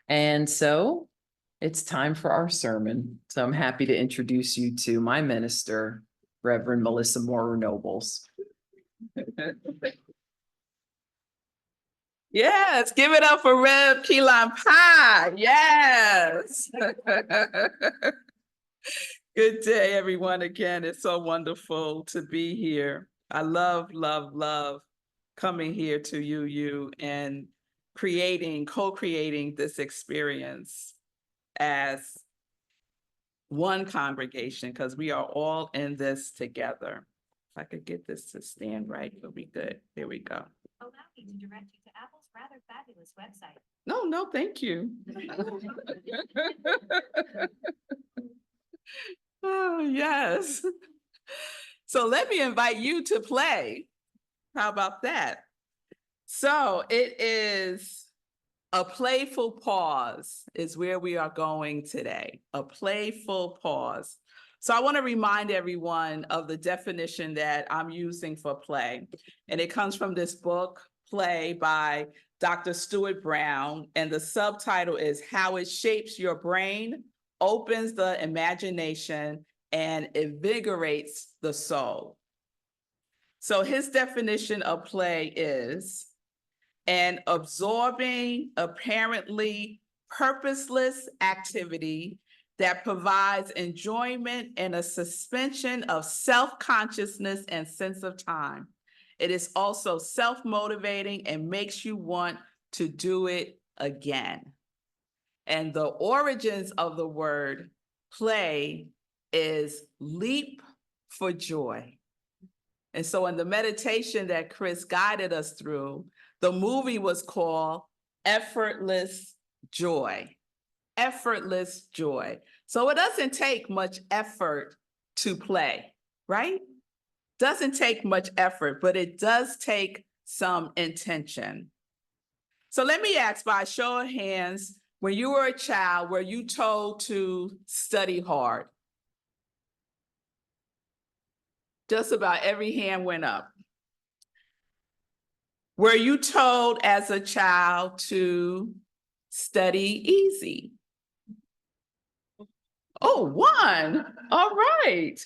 And so it's time for our sermon. So I'm happy to introduce you to my minister, Reverend Melissa Moore Nobles. Yes, give it up for Rev Key Lime Pie. Yes. Good day, everyone. Again, it's so wonderful to be here. I love, love, love coming here to UU and co-creating this experience as one congregation, because we are all in this together. If I could get this to stand right, it'll be good. Here we go. Allow me to direct you to Apple's rather fabulous website. No, thank you. Oh, yes. So let me invite you to play. How about that? So it is a playful pause is where we are going today. A playful pause. So I want to remind everyone of the definition that I'm using for play. And it comes from this book, Play, by Dr. Stuart Brown. And the subtitle is How It Shapes Your Brain, Opens the Imagination, and Invigorates the Soul. So his definition of play is an absorbing, apparently purposeless activity that provides enjoyment and a suspension of self-consciousness and sense of time. It is also self-motivating and makes you want to do it again. And the origins of the word play is leap for joy. And so in the meditation that Chris guided us through, the movie was called Effortless Joy. Effortless joy. So it doesn't take much effort to play, right? Doesn't take much effort, but it does take some intention. So let me ask, by a show of hands, when you were a child, were you told to study hard? Just about every hand went up. Were you told as a child to study easy? Oh, one. All right.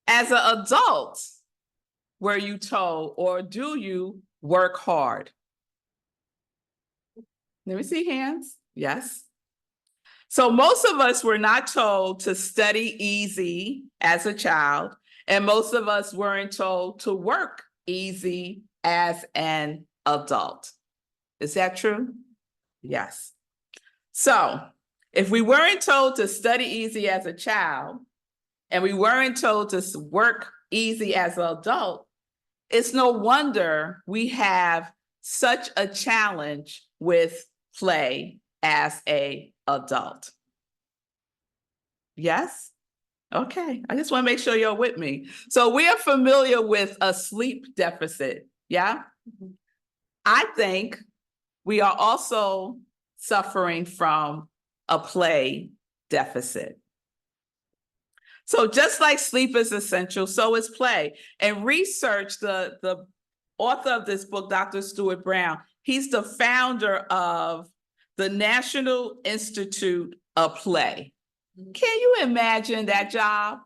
As an adult, were you told, or do you work hard? Let me see hands. Yes. So most of us were not told to study easy as a child, and most of us weren't told to work easy as an adult. Is that true? Yes. So if we weren't told to study easy as a child, and we weren't told to work easy as an adult, it's no wonder we have such a challenge with play as an adult. Yes? Okay, I just want to make sure you're with me. So we are familiar with a sleep deficit, yeah? I think we are also suffering from a play deficit. So just like sleep is essential, so is play. And research, the author of this book, Dr. Stuart Brown, he's the founder of the National Institute of Play. Can you imagine that job?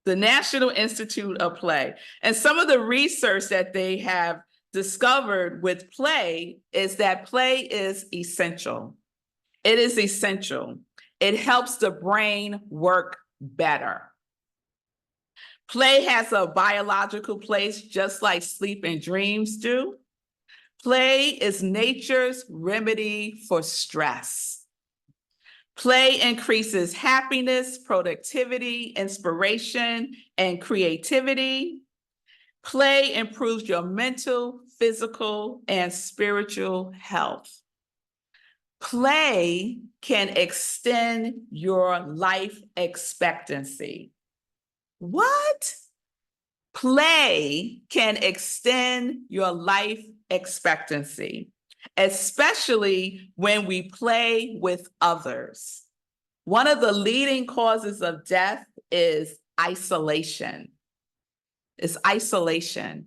The National Institute of Play. And some of the research that they have discovered with play is that play is essential. It is essential. It helps the brain work better. Play has a biological place just like sleep and dreams do. Play is nature's remedy for stress. Play increases happiness, productivity, inspiration, and creativity. Play improves your mental, physical, and spiritual health. Play can extend your life expectancy. What? Play can extend your life expectancy, especially when we play with others. One of the leading causes of death is isolation. It's isolation.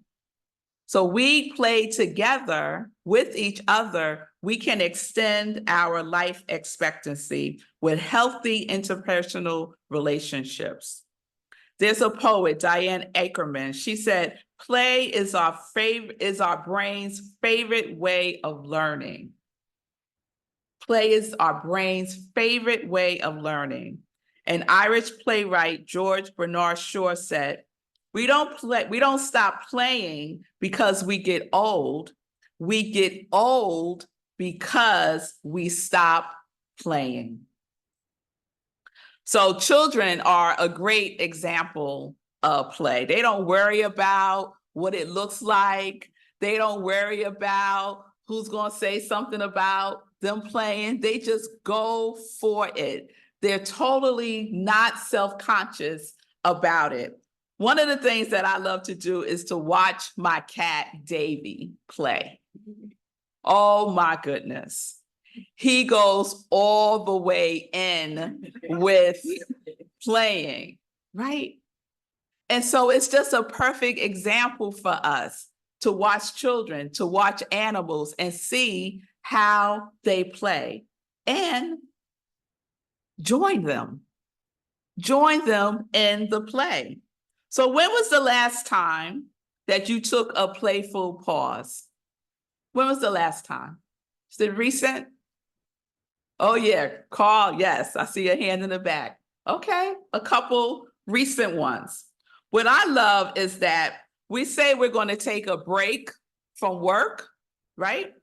So we play together with each other we can extend our life expectancy with healthy interpersonal relationships. There's a poet, Diane Ackerman. She said, play is our brain's favorite way of learning. Play is our brain's favorite way of learning. An Irish playwright, George Bernard Shaw, said, we don't stop playing because we get old. We get old because we stop playing. So children are a great example of play. They don't worry about what it looks like. They don't worry about who's going to say something about them playing. They just go for it. They're totally not self-conscious about it. One of the things that I love to do is to watch my cat, Davy, play. Oh my goodness. He goes all the way in with playing, right? And so it's just a perfect example for us to watch children, to watch animals and see how they play and join them in the play. So when was the last time that you took a playful pause? When was the last time? Is it recent? Oh yeah, Carl, yes, I see a hand in the back. Okay, a couple recent ones. What I love is that we say we're going to take a break from work, right?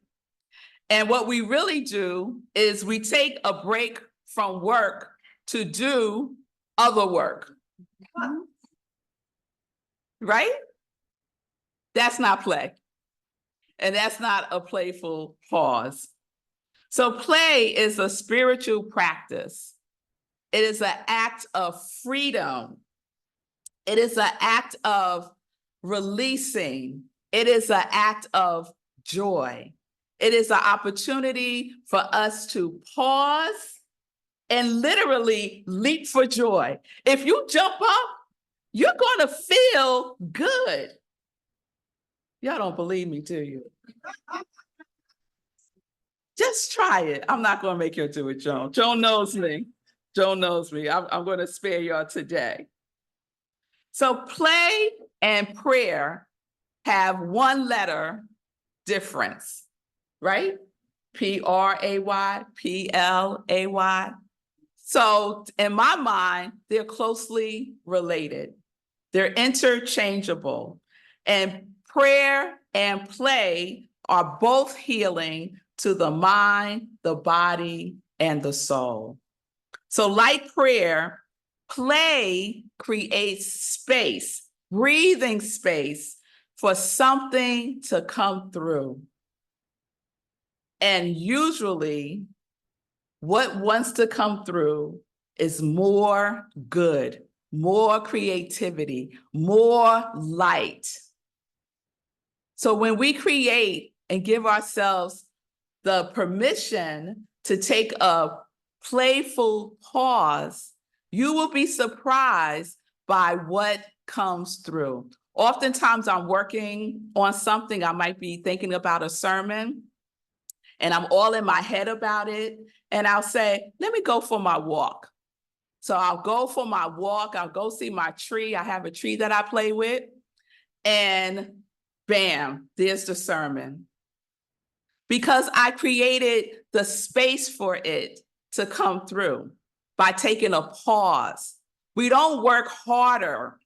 And what we really do is we take a break from work to do other work, right? That's not play. And that's not a playful pause. So play is a spiritual practice. It is an act of freedom. It is an act of releasing. It is an act of joy. It is an opportunity for us to pause and literally leap for joy. If you jump up, you're going to feel good. Y'all don't believe me, do you? Just try it. I'm not going to make you do it, Joan. Joan knows me. Joan knows me. I'm going to spare y'all today. So play and prayer have one letter difference, right? P-R-A-Y, P-L-A-Y. So in my mind, they're closely related. They're interchangeable. And prayer and play are both healing to the mind, the body, and the soul. So like prayer, play creates space, breathing space for something to come through. And usually what wants to come through is more good, more creativity, more light. So when we create and give ourselves the permission to take a playful pause, you will be surprised by what comes through. Oftentimes I'm working on something, I might be thinking about a sermon, and I'm all in my head about it, and I'll say, let me go for my walk. So I'll go for my walk, I'll go see my tree, I have a tree that I play with, and bam, there's the sermon. Because I created the space for it to come through by taking a pause. We don't work harder.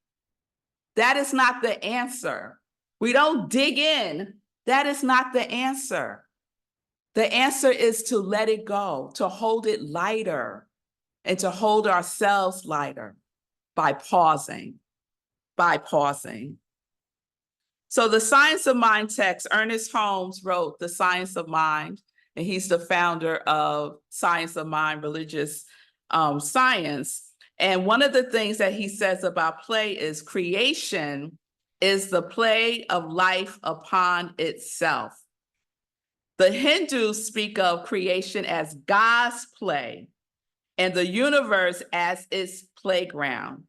That is not the answer. We don't dig in. That is not the answer. The answer is to let it go, to hold it lighter, and to hold ourselves lighter by pausing, So the Science of Mind text, Ernest Holmes wrote The Science of Mind, and he's the founder of Science of Mind, religious science. And one of the things that he says about play is creation is the play of life upon itself. The Hindus speak of creation as God's play and the universe as its playground.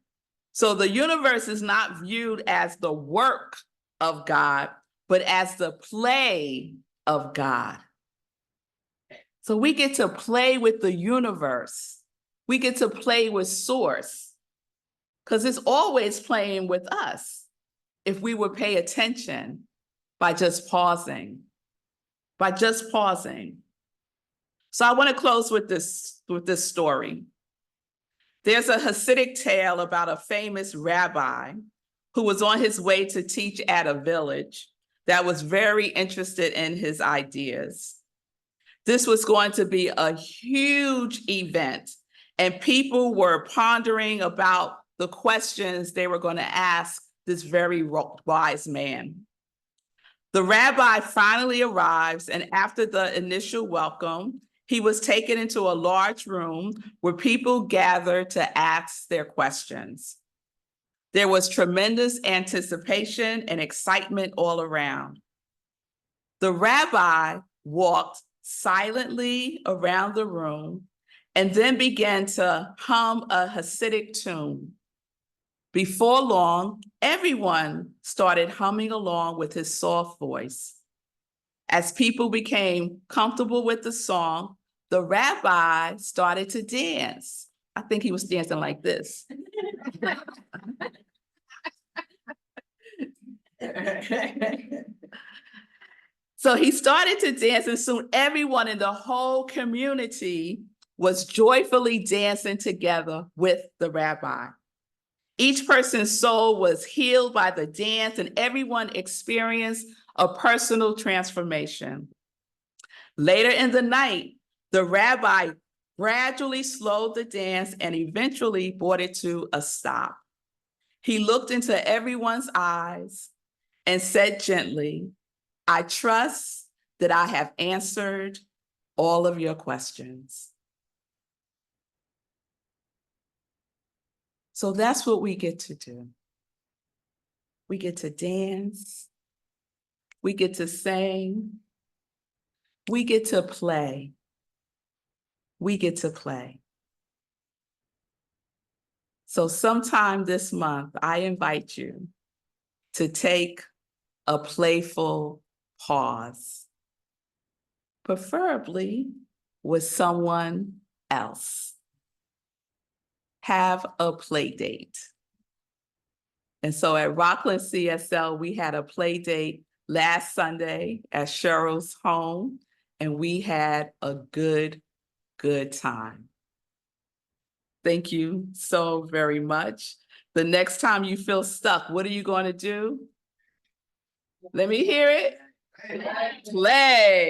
So the universe is not viewed as the work of God, but as the play of God. So we get to play with the universe. We get to play with source, because it's always playing with us if we would pay attention by just pausing, So I want to close with this story. There's a Hasidic tale about a famous rabbi who was on his way to teach at a village that was very interested in his ideas. This was going to be a huge event, and people were pondering about the questions they were going to ask this very wise man. The rabbi finally arrives, and after the initial welcome, he was taken into a large room where people gathered to ask their questions. There was tremendous anticipation and excitement all around. The rabbi walked silently around the room and then began to hum a Hasidic tune. Before long, everyone started humming along with his soft voice. As people became comfortable with the song, the rabbi started to dance. I think he was dancing like this. So he started to dance, and soon everyone in the whole community was joyfully dancing together with the rabbi. Each person's soul was healed by the dance, and everyone experienced a personal transformation. Later in the night, the rabbi gradually slowed the dance and eventually brought it to a stop. He looked into everyone's eyes and said gently, "I trust that I have answered all of your questions." So that's what we get to do. We get to dance. We get to sing. We get to play. We get to play. So sometime this month, I invite you to take a playful pause, preferably with someone else. Have a play date. And so at Rockland CSL, we had a play date last Sunday at Cheryl's home, and we had a good time. Thank you so very much. The next time you feel stuck, what are you going to do? Let me hear it. Play.